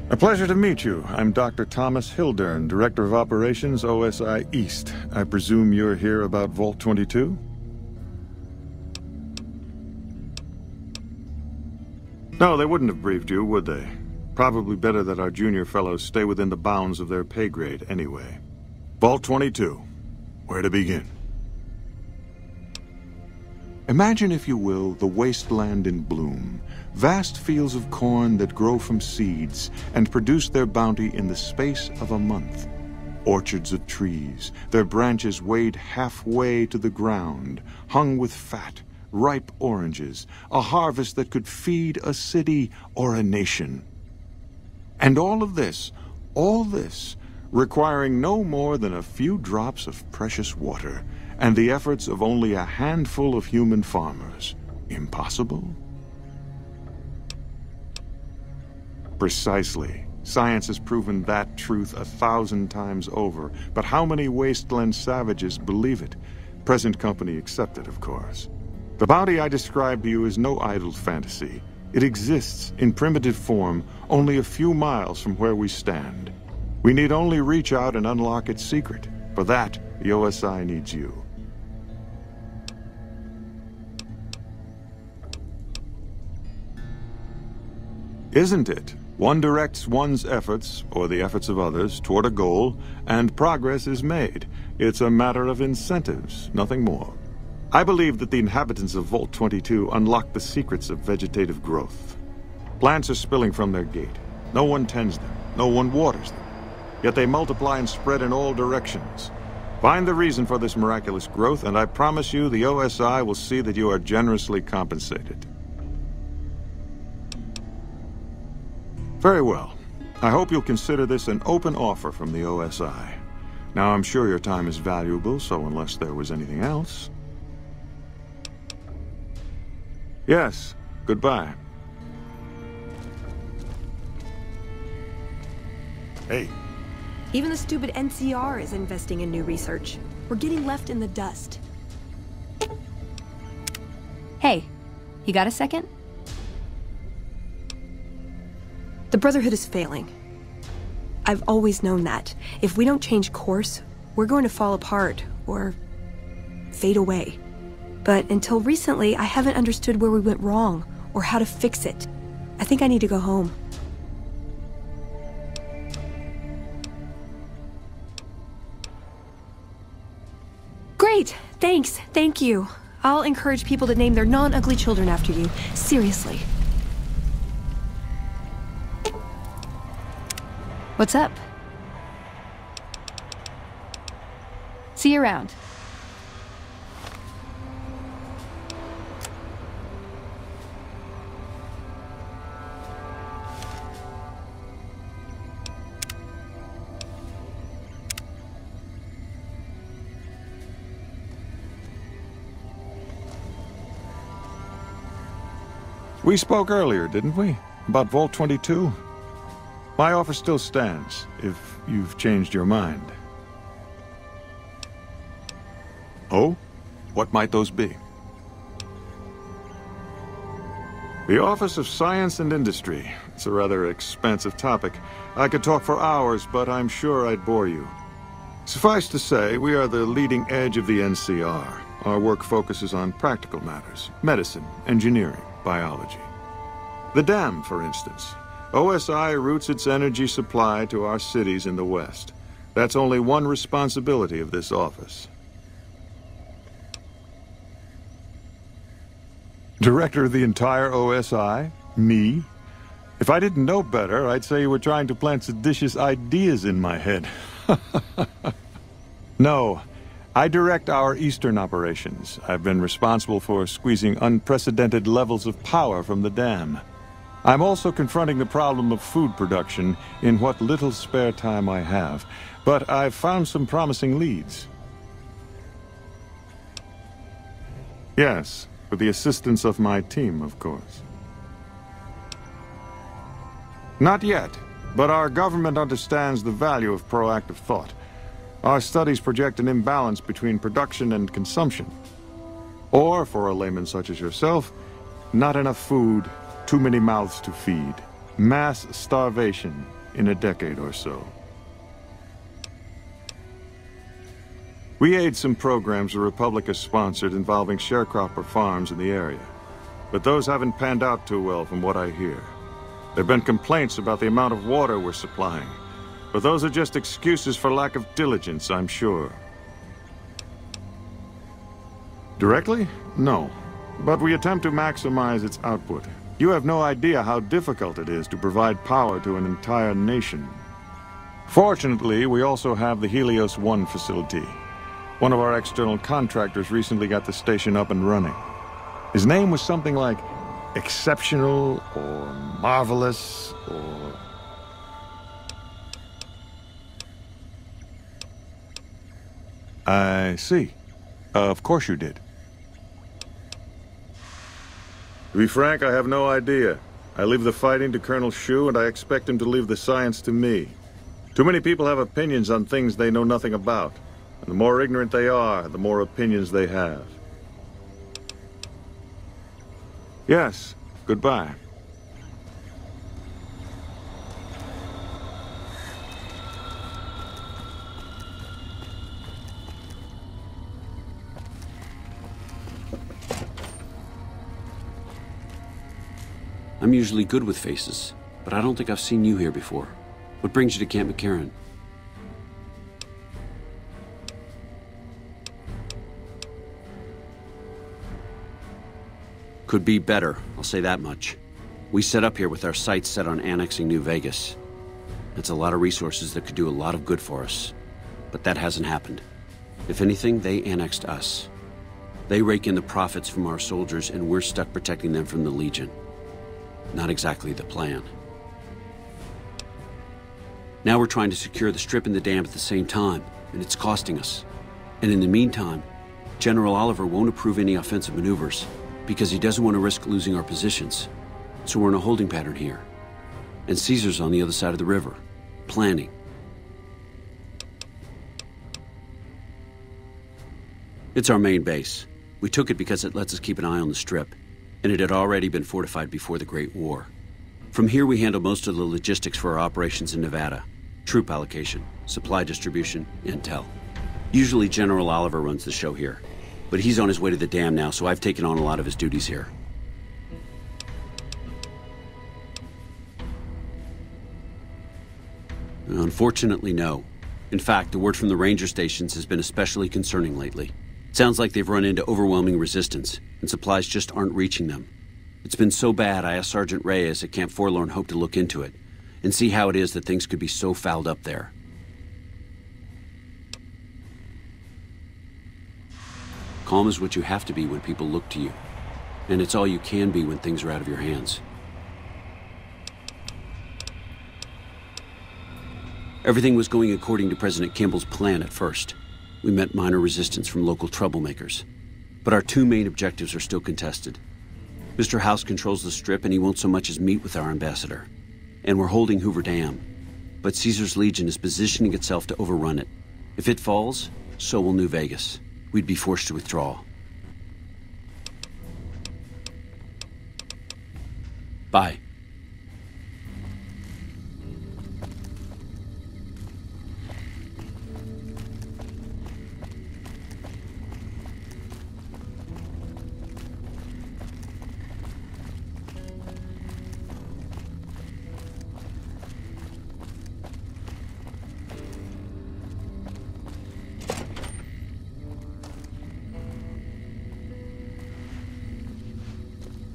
A pleasure to meet you. I'm Dr. Thomas Hildern, Director of Operations, OSI East. I presume you're here about Vault 22? No, they wouldn't have briefed you, would they? Probably better that our junior fellows stay within the bounds of their pay grade anyway. Vault 22. Where to begin? Imagine, if you will, the wasteland in bloom. Vast fields of corn that grow from seeds and produce their bounty in the space of a month. Orchards of trees, their branches weighed halfway to the ground, hung with fat, ripe oranges, a harvest that could feed a city or a nation. And all this, requiring no more than a few drops of precious water, and the efforts of only a handful of human farmers. Impossible? Precisely. Science has proven that truth 1,000 times over, but how many wasteland savages believe it? Present company accepted, of course. The bounty I described to you is no idle fantasy. It exists in primitive form only a few miles from where we stand. We need only reach out and unlock its secret. For that, the OSI needs you. Isn't it? One directs one's efforts, or the efforts of others, toward a goal, and progress is made. It's a matter of incentives, nothing more. I believe that the inhabitants of Vault 22 unlock the secrets of vegetative growth. Plants are spilling from their gate. No one tends them. No one waters them. Yet they multiply and spread in all directions. Find the reason for this miraculous growth, and I promise you the OSI will see that you are generously compensated. Very well. I hope you'll consider this an open offer from the OSI. Now, I'm sure your time is valuable, so unless there was anything else... Yes, goodbye. Hey. Even the stupid NCR is investing in new research. We're getting left in the dust. Hey, you got a second? The Brotherhood is failing. I've always known that. If we don't change course, we're going to fall apart, or fade away. But until recently, I haven't understood where we went wrong, or how to fix it. I think I need to go home. Great! Thanks! Thank you! I'll encourage people to name their non-ugly children after you. Seriously. What's up? See you around. We spoke earlier, didn't we? About Vault 22? My offer still stands, if you've changed your mind. Oh? What might those be? The Office of Science and Industry. It's a rather expansive topic. I could talk for hours, but I'm sure I'd bore you. Suffice to say, we are the leading edge of the NCR. Our work focuses on practical matters: medicine, engineering, biology. The dam, for instance. OSI routes its energy supply to our cities in the West. That's only one responsibility of this office. Director of the entire OSI? Me? If I didn't know better, I'd say you were trying to plant seditious ideas in my head. No, I direct our Eastern operations. I've been responsible for squeezing unprecedented levels of power from the dam. I'm also confronting the problem of food production in what little spare time I have, but I've found some promising leads. Yes, with the assistance of my team, of course. Not yet, but our government understands the value of proactive thought. Our studies project an imbalance between production and consumption. Or, for a layman such as yourself, not enough food, too many mouths to feed. Mass starvation. in a decade or so. We aid some programs the Republic has sponsored involving sharecropper farms in the area. But those haven't panned out too well from what I hear. There have been complaints about the amount of water we're supplying. But those are just excuses for lack of diligence, I'm sure. Directly? No. But we attempt to maximize its output. You have no idea how difficult it is to provide power to an entire nation. Fortunately, we also have the Helios 1 facility. One of our external contractors recently got the station up and running. His name was something like Exceptional or Marvelous or... I see. Of course you did. To be frank, I have no idea. I leave the fighting to Colonel Hsu, and I expect him to leave the science to me. Too many people have opinions on things they know nothing about. And the more ignorant they are, the more opinions they have. Yes, goodbye. I'm usually good with faces, but I don't think I've seen you here before. What brings you to Camp McCarran? Could be better, I'll say that much. We set up here with our sights set on annexing New Vegas. That's a lot of resources that could do a lot of good for us. But that hasn't happened. If anything, they annexed us. They rake in the profits from our soldiers, and we're stuck protecting them from the Legion. Not exactly the plan. Now we're trying to secure the Strip and the dam at the same time, and it's costing us. And in the meantime, General Oliver won't approve any offensive maneuvers, because he doesn't want to risk losing our positions. So we're in a holding pattern here. And Caesar's on the other side of the river, planning. It's our main base. We took it because it lets us keep an eye on the Strip, and it had already been fortified before the Great War. From here we handle most of the logistics for our operations in Nevada. Troop allocation, supply distribution, intel. Usually General Oliver runs the show here. But he's on his way to the dam now, so I've taken on a lot of his duties here. Unfortunately, no. In fact, the word from the ranger stations has been especially concerning lately. Sounds like they've run into overwhelming resistance, and supplies just aren't reaching them. It's been so bad, I asked Sergeant Reyes at Camp Forlorn Hope to look into it, and see how it is that things could be so fouled up there. Calm is what you have to be when people look to you. And it's all you can be when things are out of your hands. Everything was going according to President Kimball's plan at first. We met minor resistance from local troublemakers. But our two main objectives are still contested. Mr. House controls the Strip, and he won't so much as meet with our ambassador. And we're holding Hoover Dam. But Caesar's Legion is positioning itself to overrun it. If it falls, so will New Vegas. We'd be forced to withdraw. Bye.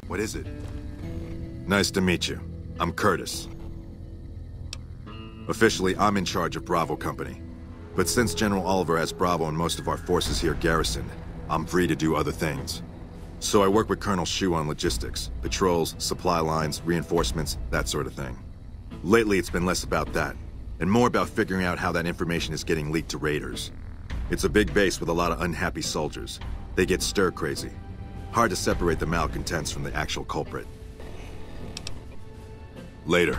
What is it? Nice to meet you. I'm Curtis. Officially, I'm in charge of Bravo Company. But since General Oliver has Bravo and most of our forces here garrisoned, I'm free to do other things. So I work with Colonel Hsu on logistics, patrols, supply lines, reinforcements, that sort of thing. Lately, it's been less about that, and more about figuring out how that information is getting leaked to raiders. It's a big base with a lot of unhappy soldiers. They get stir-crazy. Hard to separate the malcontents from the actual culprit. Later.